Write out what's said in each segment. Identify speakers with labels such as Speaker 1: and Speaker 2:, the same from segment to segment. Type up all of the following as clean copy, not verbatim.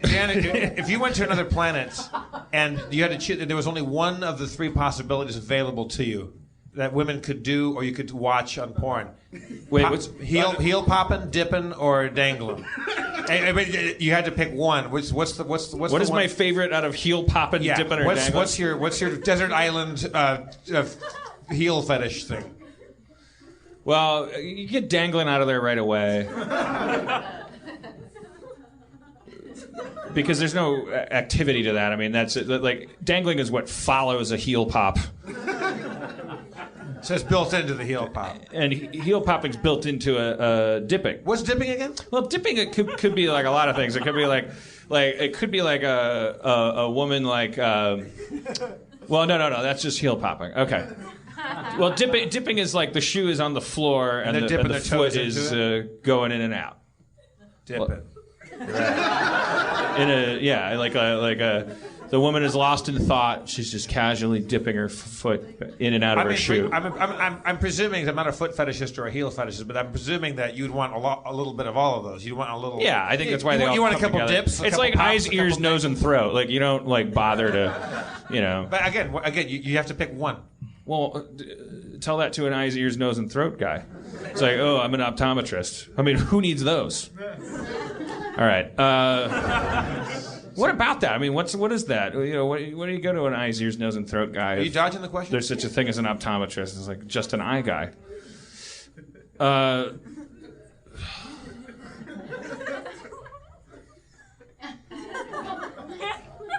Speaker 1: Dan, if you went to another planet and you had to choose, there was only one of the three possibilities available to you that women could do or you could watch on porn.
Speaker 2: Wait, what's
Speaker 1: heel popping, dipping, or dangling? You had to pick one. What
Speaker 2: is my favorite out of heel popping, dipping, or dangling?
Speaker 1: What's your desert island heel fetish thing?
Speaker 2: Well, you get dangling out of there right away. Because there's no activity to that. I mean, that's like dangling is what follows a heel pop.
Speaker 1: So it's built into the heel pop.
Speaker 2: And heel popping's built into a dipping.
Speaker 1: What's dipping again?
Speaker 2: Well, dipping it could be like a lot of things. It could be like a woman like. Well, no. That's just heel popping. Okay. Well, dipping is like the shoe is on the floor and the foot is going in and out.
Speaker 1: Dipping.
Speaker 2: The woman is lost in thought. She's just casually dipping her foot in and out of her shoe.
Speaker 1: I'm presuming, I'm not a foot fetishist or a heel fetishist, but I'm presuming that you'd want a little bit of all of those. You'd want a little.
Speaker 2: Yeah, I think that's why they all.
Speaker 1: You want a couple
Speaker 2: together.
Speaker 1: dips.
Speaker 2: It's like eyes, ears, nose, and throat. Like you don't like bother to, you know.
Speaker 1: But again, you have to pick one.
Speaker 2: Well, tell that to an eyes, ears, nose, and throat guy. It's like, oh, I'm an optometrist. I mean, who needs those? All right. What about that? I mean, what is that? You know, what do you go to an eyes, ears, nose, and throat guy?
Speaker 1: Are you dodging the question?
Speaker 2: There's such a thing as an optometrist. It's like just an eye guy.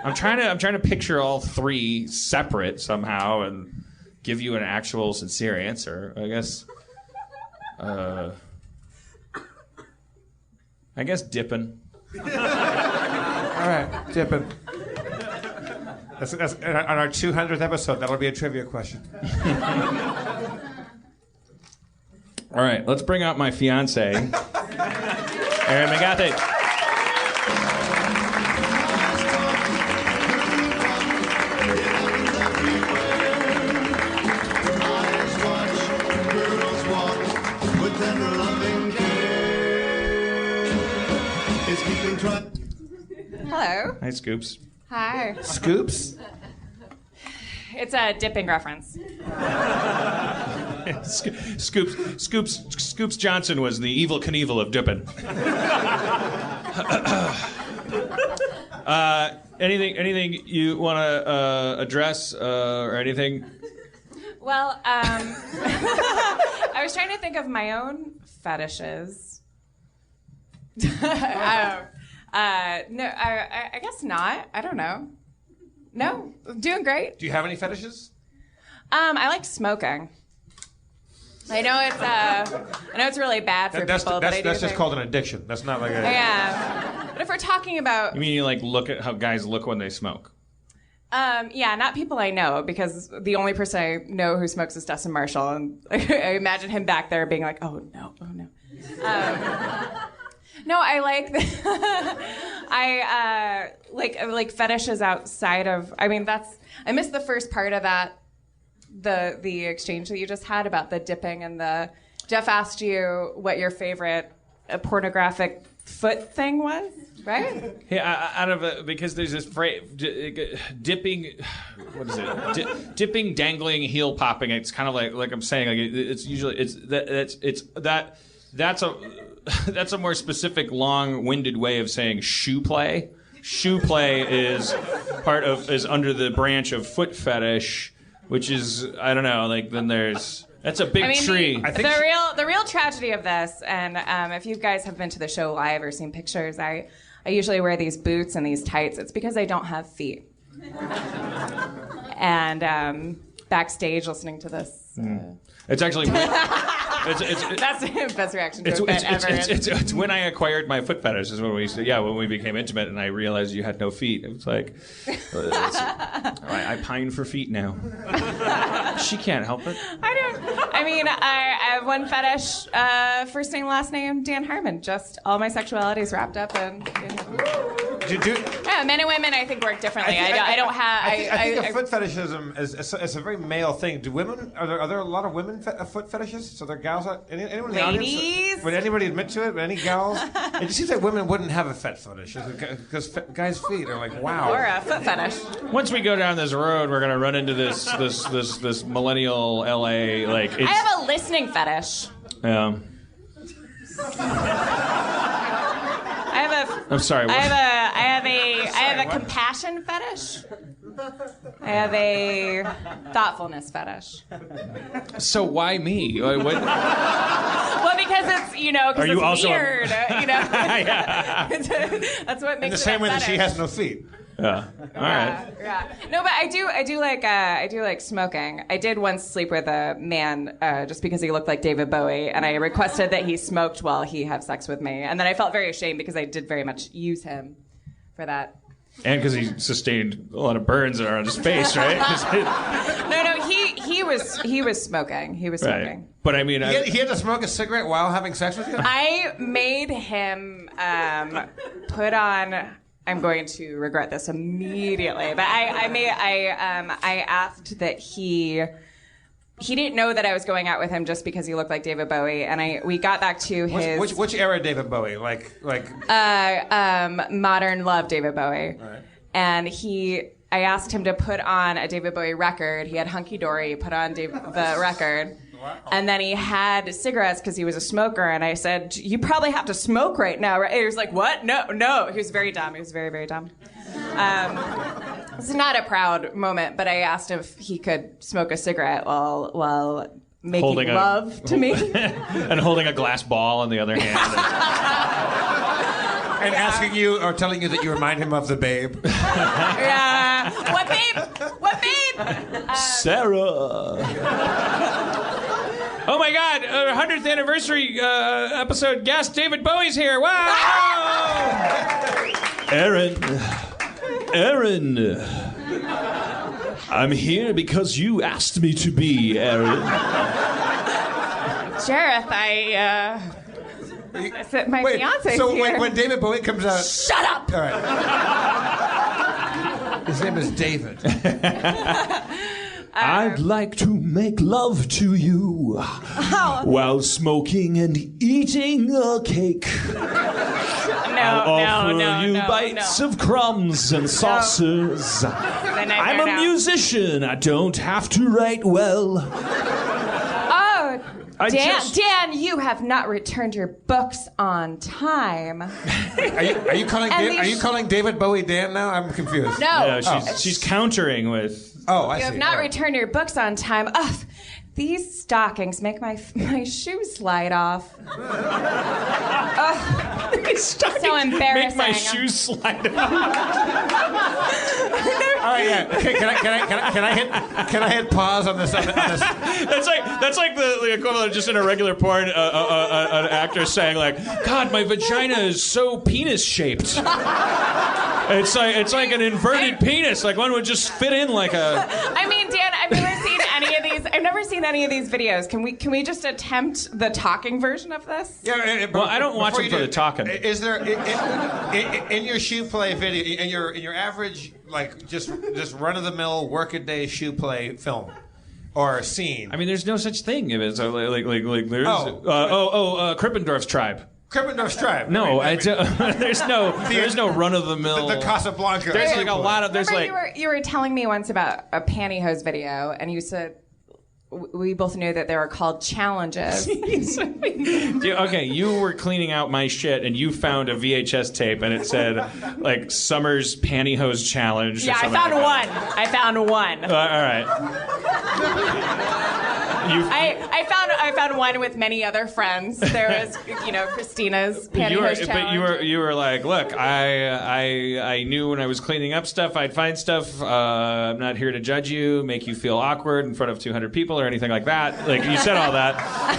Speaker 2: I'm trying to picture all three separate somehow and give you an actual sincere answer. I guess dipping.
Speaker 1: All right, dipping. That's on our 200th episode. That'll be a trivia question.
Speaker 2: All right, let's bring out my fiance, Erin McGathy.
Speaker 3: Hello.
Speaker 2: Hi, Scoops.
Speaker 3: Hi.
Speaker 1: Scoops?
Speaker 3: It's a dipping reference.
Speaker 2: Scoops Johnson was the Evel Knievel of dipping. Anything you want to address or anything?
Speaker 3: Well, I was trying to think of my own fetishes. No, I guess not. I don't know. No, doing great.
Speaker 1: Do you have any fetishes?
Speaker 3: I like smoking. I know it's really bad for people.
Speaker 1: That's just called an addiction. That's not like a.
Speaker 3: Yeah, but if we're talking about.
Speaker 2: You mean you like look at how guys look when they smoke?
Speaker 3: Yeah, not people I know, because the only person I know who smokes is Dustin Marshall, and I imagine him back there being like, oh no. No, I like like fetishes outside of. I mean, I missed the first part of that, the exchange that you just had about the dipping and the. Jeff asked you what your favorite pornographic foot thing was, right?
Speaker 2: Yeah, because there's this phrase, dipping. What is it? Dipping, dangling, heel popping. It's kind of like I'm saying. Like it's usually that's a more specific, long-winded way of saying shoe play. Shoe play is under the branch of foot fetish, which is I don't know. Like then that's a big tree.
Speaker 3: The real tragedy of this, and if you guys have been to the show live or seen pictures, I usually wear these boots and these tights. It's because I don't have feet. And backstage listening to this.
Speaker 2: It's actually.
Speaker 3: That's the best reaction to a bit ever.
Speaker 2: It's when I acquired my foot fetish is when we became intimate and I realized you had no feet. It was like, I pine for feet now. She can't help it.
Speaker 3: I have one fetish, first name, last name, Dan Harmon. Just all my sexuality is wrapped up in.
Speaker 1: Do
Speaker 3: know. Men and women, I think, work differently. I don't have.
Speaker 1: I think foot fetishism is a very male thing. Do women? Are there a lot of women foot fetishes? So there are gals. Anyone in the audience?
Speaker 3: Ladies?
Speaker 1: Would anybody admit to it? Any gals? It just seems like women wouldn't have a foot fetish because guys' feet are like wow.
Speaker 3: Or a foot fetish.
Speaker 2: Once we go down this road, we're gonna run into this millennial LA like.
Speaker 3: I have a listening fetish.
Speaker 2: Yeah. I'm sorry.
Speaker 3: I have a compassion fetish. I have a thoughtfulness fetish.
Speaker 2: So why me? What?
Speaker 3: Well, because it's because
Speaker 2: Are you
Speaker 3: it's
Speaker 2: also
Speaker 3: weird.
Speaker 2: Yeah.
Speaker 3: That's what makes
Speaker 1: In the same way that she
Speaker 3: fetish.
Speaker 1: has no feet.
Speaker 2: Yeah. All right.
Speaker 3: Yeah. No, but I do like smoking. I did once sleep with a man just because he looked like David Bowie, and I requested that he smoked while he had sex with me, and then I felt very ashamed because I did very much use him for that.
Speaker 2: And because he sustained a lot of burns around his face, right?
Speaker 3: No, he was smoking. He was smoking.
Speaker 2: Right. But I mean,
Speaker 1: He had to smoke a cigarette while having sex with you.
Speaker 3: I made him put on. I'm going to regret this immediately, but I asked that he didn't know that I was going out with him just because he looked like David Bowie, and we got back to his
Speaker 1: Which era David Bowie? Like
Speaker 3: modern love David Bowie,
Speaker 1: Right.
Speaker 3: and I asked him to put on a David Bowie record. He had Hunky Dory, put on the record.
Speaker 1: Wow.
Speaker 3: And then he had cigarettes because he was a smoker. And I said, you probably have to smoke right now, right? He was like, what? No. He was very dumb. He was very, very dumb. It's not a proud moment, but I asked if he could smoke a cigarette while making love to me.
Speaker 2: and holding a glass ball in the other hand.
Speaker 1: And asking you or telling you that you remind him of the Babe.
Speaker 3: Yeah. What babe?
Speaker 2: Sarah. Oh my God! 100th anniversary episode guest David Bowie's here. Wow! Erin, I'm here because you asked me to be, Erin.
Speaker 3: Jareth, my fiance's
Speaker 1: so
Speaker 3: here.
Speaker 1: when David Bowie comes out...
Speaker 3: Shut up!
Speaker 1: All right. His name is David.
Speaker 2: I'd like to make love to you while smoking and eating a cake. I'll offer you bites of crumbs and saucers. I'm a musician. I don't have to write well.
Speaker 3: Oh, Dan, you have not returned your books on time.
Speaker 1: Are you calling David Bowie Dan now? I'm confused.
Speaker 3: No.
Speaker 2: She's countering with...
Speaker 1: Oh, I see.
Speaker 3: You have not
Speaker 1: All right.
Speaker 3: returned your books on time. Ugh, these stockings make my shoes slide off. So embarrassing.
Speaker 2: Make my shoes slide off.
Speaker 1: All right, yeah. Okay, can I hit pause on this?
Speaker 2: That's like the equivalent of just in a regular porn, an actor saying like, "God, my vagina is so penis shaped." It's like an inverted penis. Like one would just fit in like a.
Speaker 3: I mean, Dan, I've never seen any of these videos. Can we just attempt the talking version of this?
Speaker 1: Yeah.
Speaker 2: Well, I don't watch them for the talking.
Speaker 1: Is there in your shoe play video, in your average like just run of the mill workaday shoe play film or scene?
Speaker 2: I mean, there's no such thing. If it's like there's Krippendorf's Tribe.
Speaker 1: Krippendorf's Tribe.
Speaker 2: No, there's no run of the mill.
Speaker 1: The Casablanca.
Speaker 2: There's like a lot of
Speaker 3: You were telling me once about a pantyhose video, and you said we both knew that they were called challenges.
Speaker 2: Okay, you were cleaning out my shit, and you found a VHS tape, and it said like Summer's Pantyhose Challenge.
Speaker 3: Yeah, I found one. I found one.
Speaker 2: All right.
Speaker 3: I found one with many other friends. There was, Christina's pantyhose challenge.
Speaker 2: But you were like, look, I knew when I was cleaning up stuff, I'd find stuff. I'm not here to judge you, make you feel awkward in front of 200 people or anything like that. Like you said all that,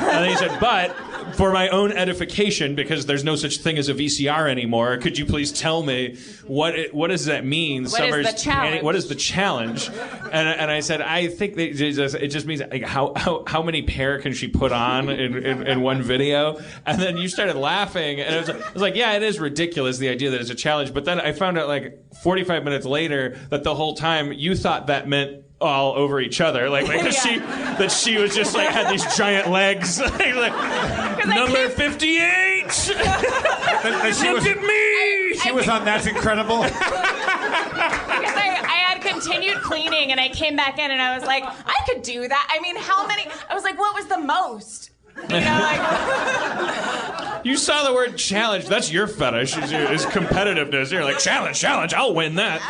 Speaker 2: and then you said, but for my own edification, because there's no such thing as a VCR anymore, could you please tell me what does that mean?
Speaker 3: What is the challenge?
Speaker 2: What is the challenge? And I said, I think that it just means like, how how many pair can she put on in one video? And then you started laughing, and it was like, yeah, it is ridiculous, the idea that it's a challenge. But then I found out like 45 minutes later that the whole time you thought that meant all over each other, like that she was just like had these giant legs, like number 58. Look at me.
Speaker 1: She was on That's Incredible.
Speaker 3: Because I had continued cleaning and I came back in and I was like, I could do that. I mean, how many? I was like, what was the most? You know, like.
Speaker 2: You saw the word challenge. That's your fetish, is competitiveness. You're like, challenge, I'll win that.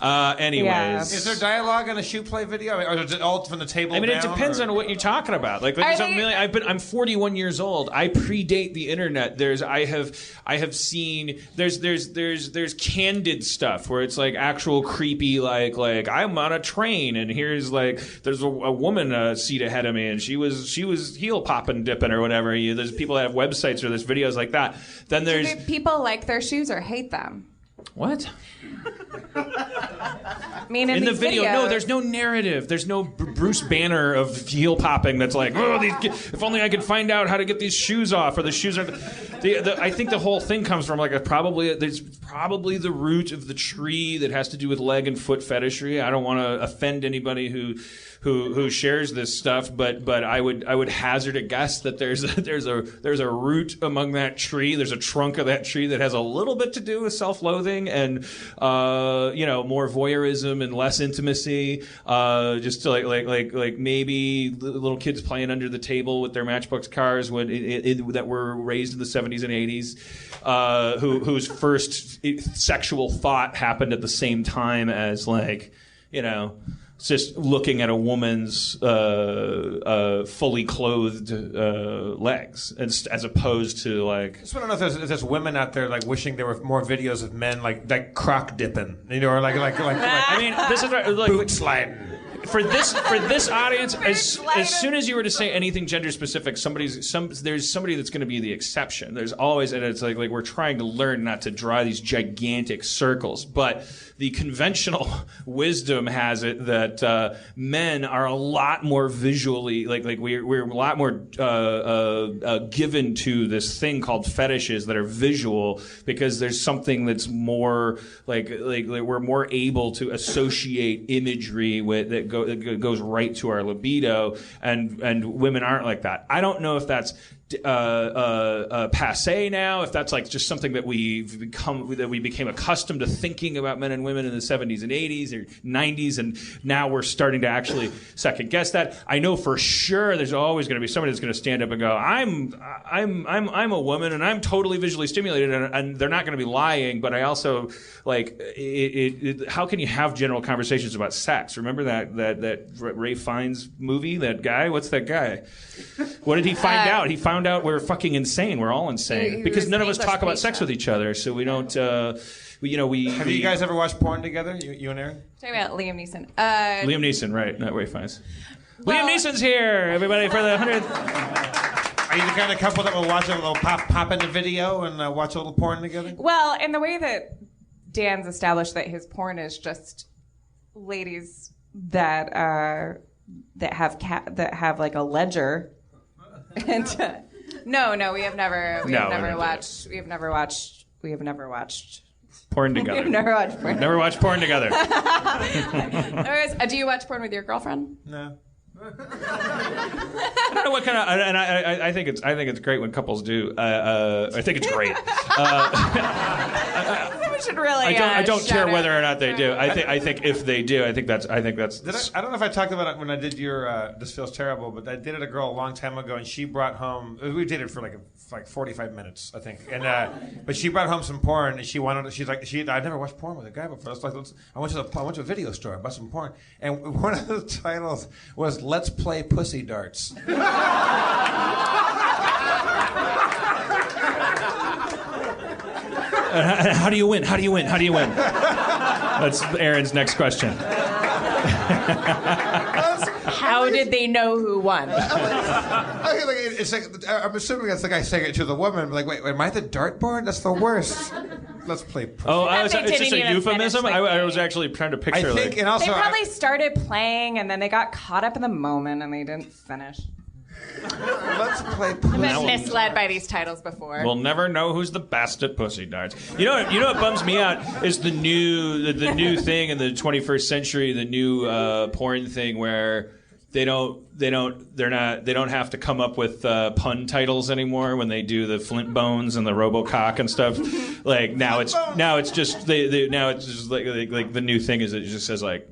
Speaker 2: Anyways.
Speaker 3: Yeah.
Speaker 1: Is there dialogue in a shoe play video? Or is it all from the table
Speaker 2: I mean,
Speaker 1: down,
Speaker 2: it depends on what you're talking about. Like there's a million. I'm 41 years old. I predate the internet. I have seen there's candid stuff where it's like actual creepy like I'm on a train and here's like there's a woman a seat ahead of me and she was heel popping dipping or whatever. There's people that have websites or there's videos like that. Then there's
Speaker 3: Do people like their shoes or hate them?
Speaker 2: What?
Speaker 3: I mean, in
Speaker 2: the
Speaker 3: these
Speaker 2: video,
Speaker 3: videos,
Speaker 2: no, there's no narrative. There's no Bruce Banner of heel popping that's like, oh, if only I could find out how to get these shoes off, or the shoes are. I think the whole thing comes from like there's probably the root of the tree that has to do with leg and foot fetishry. I don't want to offend anybody who shares this stuff, but I would hazard a guess that there's a root among that tree. There's a trunk of that tree that has a little bit to do with self-loathing and more voyeurism and less intimacy. Just to like maybe little kids playing under the table with their Matchbox cars that were raised in the 70s and 80s, whose first sexual thought happened at the same time as just looking at a woman's fully clothed legs, as opposed to like. I
Speaker 1: just want to know if there's women out there like wishing there were more videos of men like croc dipping, or like.
Speaker 2: I mean, this is like
Speaker 1: boot sliding.
Speaker 2: For this audience, as soon as you were to say anything gender specific, there's somebody that's going to be the exception. There's always, and it's like we're trying to learn not to draw these gigantic circles, but the conventional wisdom has it that men are a lot more visually we're a lot more given to this thing called fetishes that are visual, because there's something that's more like we're more able to associate imagery with that goes right to our libido, and women aren't like that. I don't know if that's passe now, if that's like just something that we became accustomed to thinking about men and women in the 70s and 80s or 90s, and now we're starting to actually second guess that. I know for sure there's always going to be somebody that's going to stand up and go, I'm a woman and I'm totally visually stimulated, and they're not going to be lying. But I also like how can you have general conversations about sex? Remember that Ray Fiennes movie? That guy, what's that guy? What did he find out? He found out we're fucking insane. We're all insane because none of us talk about sex with each other. So we don't. Have
Speaker 1: you guys ever watched porn together? You and Erin?
Speaker 3: Talking about Liam Neeson.
Speaker 2: Liam Neeson, right? Not Ray Fiennes. Liam Neeson's here, everybody, for the 100th.
Speaker 1: Are you the kind of couple that will watch a little pop in the video and watch a little porn together?
Speaker 3: Well, in the way that Dan's established that his porn is just ladies that have like a ledger. And no, we have never watched
Speaker 2: porn together.
Speaker 3: We've never watched porn.
Speaker 2: Never watched porn together.
Speaker 3: Do you watch porn with your girlfriend?
Speaker 1: No.
Speaker 2: I don't know what kind of, and I think it's great when couples do. I think it's great.
Speaker 3: We should really.
Speaker 2: I don't care whether or not they do. I think if they do, I think that's.
Speaker 1: I don't know if I talked about it when I did your. This feels terrible, but I dated a girl a long time ago, and she brought home. We dated for like 45 minutes, I think, and but she brought home some porn, and she wanted. She's like, I'd never watched porn with a guy before. I went to a video store, bought some porn, and one of the titles was "Let's Play Pussy Darts."
Speaker 2: How do you win? That's Erin's next question.
Speaker 3: How did they know who won?
Speaker 1: It's like, I'm assuming that's the guy saying it to the woman. Like, wait, am I the dartboard? That's the worst. let's play. Pussy.
Speaker 2: Oh,
Speaker 3: Because they
Speaker 2: it's just
Speaker 3: didn't
Speaker 2: a
Speaker 3: even
Speaker 2: euphemism.
Speaker 3: finish the
Speaker 2: I
Speaker 3: game.
Speaker 2: was actually trying to
Speaker 1: I
Speaker 2: picture.
Speaker 1: think, and also
Speaker 3: They probably started playing and then they got caught up in the moment and they didn't finish.
Speaker 1: let's play.
Speaker 3: I've
Speaker 1: Pussy.
Speaker 3: been misled by these titles before.
Speaker 2: We'll never know who's the best at pussy darts. You know what bums me out is the new thing in the 21st century, the new porn thing where they don't have to come up with pun titles anymore when they do the Flint Bones and the Robocock and stuff. Like now it's just like the new thing is it just says like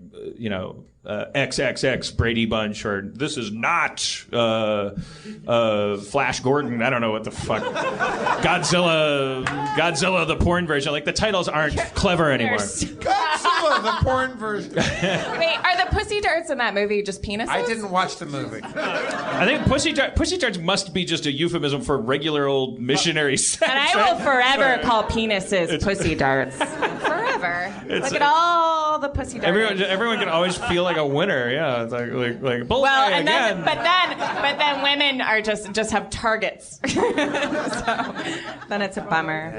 Speaker 2: XXX Brady Bunch, or this is not Flash Gordon. I don't know what the fuck. Godzilla the porn version. Like the titles aren't clever anymore.
Speaker 1: Godzilla, the porn version.
Speaker 3: Wait, are the pussy darts in that movie just penises?
Speaker 1: I didn't watch the movie.
Speaker 2: I think pussy darts must be just a euphemism for regular old missionary sex.
Speaker 3: And I will forever call penises pussy darts. Forever. Look at all the pussy darts.
Speaker 2: Everyone can always feel like a winner. Yeah, it's like bullseye
Speaker 3: Well, and
Speaker 2: again.
Speaker 3: then, but then women are just have targets. So then it's a bummer.